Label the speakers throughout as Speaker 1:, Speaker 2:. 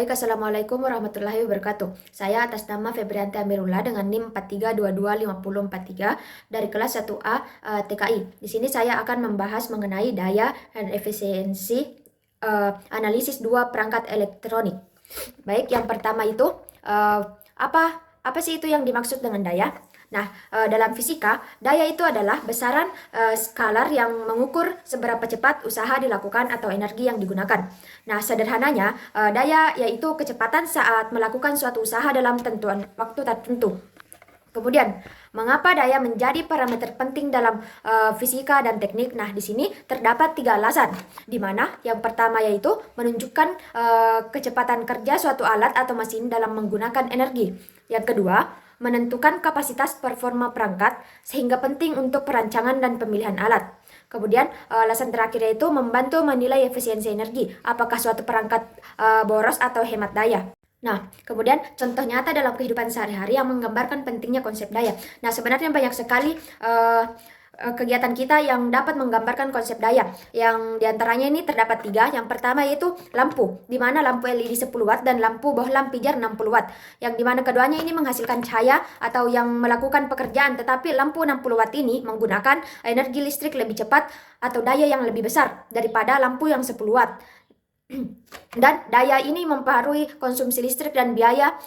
Speaker 1: Baik, Assalamualaikum warahmatullahi wabarakatuh. Saya atas nama Febrianti Amirullah dengan NIM 43225043 dari kelas 1A TKI. Di sini saya akan membahas mengenai daya dan efisiensi analisis dua perangkat elektronik. Baik, yang pertama itu apa sih itu yang dimaksud dengan daya? Nah, dalam fisika, daya itu adalah besaran skalar yang mengukur seberapa cepat usaha dilakukan atau energi yang digunakan. Nah, sederhananya, daya yaitu kecepatan saat melakukan suatu usaha dalam tentuan waktu tertentu. Kemudian, mengapa daya menjadi parameter penting dalam fisika dan teknik? Nah, di sini terdapat 3 alasan, di mana yang pertama yaitu menunjukkan kecepatan kerja suatu alat atau mesin dalam menggunakan energi. Yang kedua, menentukan kapasitas performa perangkat, sehingga penting untuk perancangan dan pemilihan alat. Kemudian, alasan terakhir yaitu membantu menilai efisiensi energi, apakah suatu perangkat boros atau hemat daya. Nah, kemudian contoh nyata dalam kehidupan sehari-hari yang menggambarkan pentingnya konsep daya. Nah, sebenarnya banyak sekali kegiatan kita yang dapat menggambarkan konsep daya. Yang diantaranya ini terdapat 3. Yang pertama yaitu lampu, di mana lampu LED 10 watt dan lampu bohlam pijar 60 watt. Yang dimana keduanya ini menghasilkan cahaya atau yang melakukan pekerjaan, tetapi lampu 60 watt ini menggunakan energi listrik lebih cepat atau daya yang lebih besar daripada lampu yang 10 watt. Dan daya ini mempengaruhi konsumsi listrik dan biaya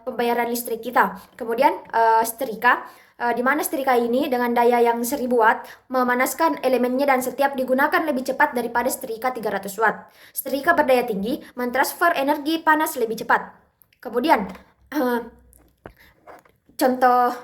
Speaker 1: pembayaran listrik kita. Kemudian setrika, di mana setrika ini dengan daya yang 1000 watt memanaskan elemennya dan setiap digunakan lebih cepat daripada setrika 300 watt. Setrika berdaya tinggi mentransfer energi panas lebih cepat. Kemudian contoh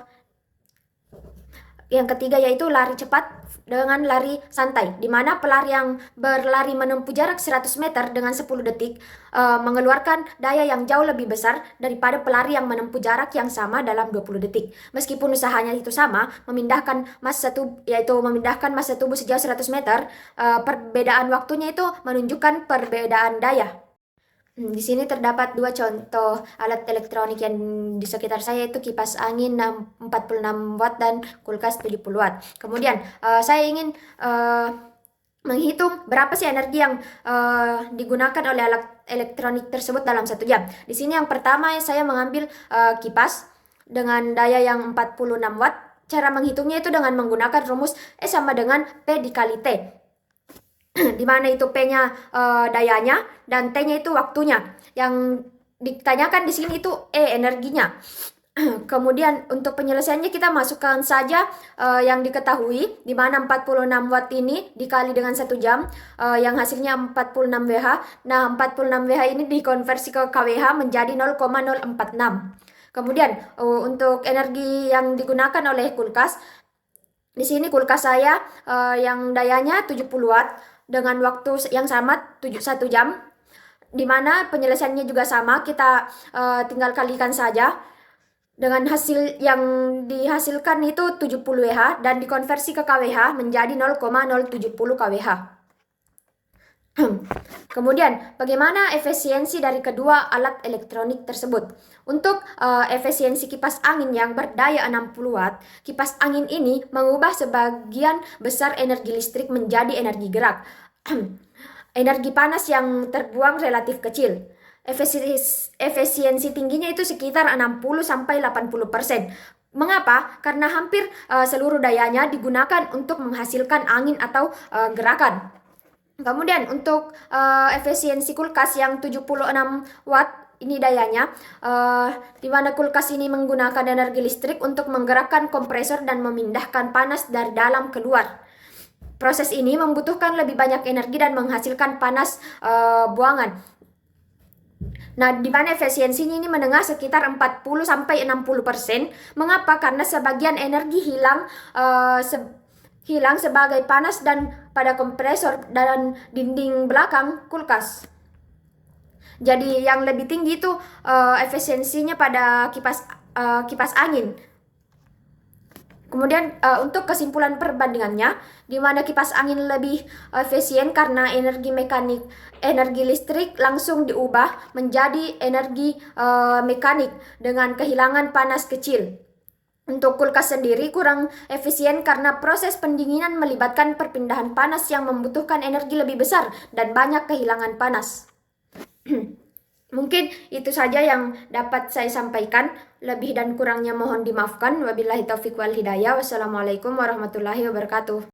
Speaker 1: yang ketiga yaitu lari cepat dengan lari santai, di mana pelari yang berlari menempuh jarak 100 meter dengan 10 detik mengeluarkan daya yang jauh lebih besar daripada pelari yang menempuh jarak yang sama dalam 20 detik. Meskipun usahanya itu sama, memindahkan massa tubuh sejauh 100 meter, perbedaan waktunya itu menunjukkan perbedaan daya. Di sini terdapat 2 contoh alat elektronik yang di sekitar saya, itu kipas angin 46 watt dan kulkas 70 watt. Kemudian saya ingin menghitung berapa sih energi yang digunakan oleh alat elektronik tersebut dalam 1 jam. Di sini yang pertama saya mengambil kipas dengan daya yang 46 watt. Cara menghitungnya itu dengan menggunakan rumus E sama dengan P dikali T. Di mana itu P-nya dayanya dan T-nya itu waktunya. Yang ditanyakan di sini itu E energinya. Kemudian untuk penyelesaiannya kita masukkan saja yang diketahui, di mana 46 watt ini dikali dengan 1 jam yang hasilnya 46 Wh. Nah, 46 Wh ini dikonversi ke kWh menjadi 0,046. Kemudian untuk energi yang digunakan oleh kulkas, di sini kulkas saya yang dayanya 70 watt dengan waktu yang sama 1 jam, di mana penyelesaiannya juga sama, kita tinggal kalikan saja dengan hasil yang dihasilkan itu 70 Wh dan dikonversi ke kWh menjadi 0,070 kWh. Kemudian, bagaimana efisiensi dari kedua alat elektronik tersebut? Untuk efisiensi kipas angin yang berdaya 60 watt, kipas angin ini mengubah sebagian besar energi listrik menjadi energi gerak. Energi panas yang terbuang relatif kecil. Efisiensi tingginya itu sekitar 60-80%. Mengapa? Karena hampir seluruh dayanya digunakan untuk menghasilkan angin atau gerakan. Kemudian untuk efisiensi kulkas yang 76 watt ini dayanya, di mana kulkas ini menggunakan energi listrik untuk menggerakkan kompresor dan memindahkan panas dari dalam keluar. Proses ini membutuhkan lebih banyak energi dan menghasilkan panas buangan. Nah, di mana efisiensinya ini menengah sekitar 40-60%. Mengapa? Karena sebagian energi hilang sebagai panas dan pada kompresor dan dinding belakang kulkas. Jadi yang lebih tinggi itu efisiensinya pada kipas angin. Kemudian untuk kesimpulan perbandingannya, di mana kipas angin lebih efisien karena energi listrik langsung diubah menjadi energi mekanik dengan kehilangan panas kecil. Untuk kulkas sendiri kurang efisien karena proses pendinginan melibatkan perpindahan panas yang membutuhkan energi lebih besar dan banyak kehilangan panas. Mungkin itu saja yang dapat saya sampaikan. Lebih dan kurangnya mohon dimaafkan. Wabillahi taufiq wal hidayah. Wassalamualaikum warahmatullahi wabarakatuh.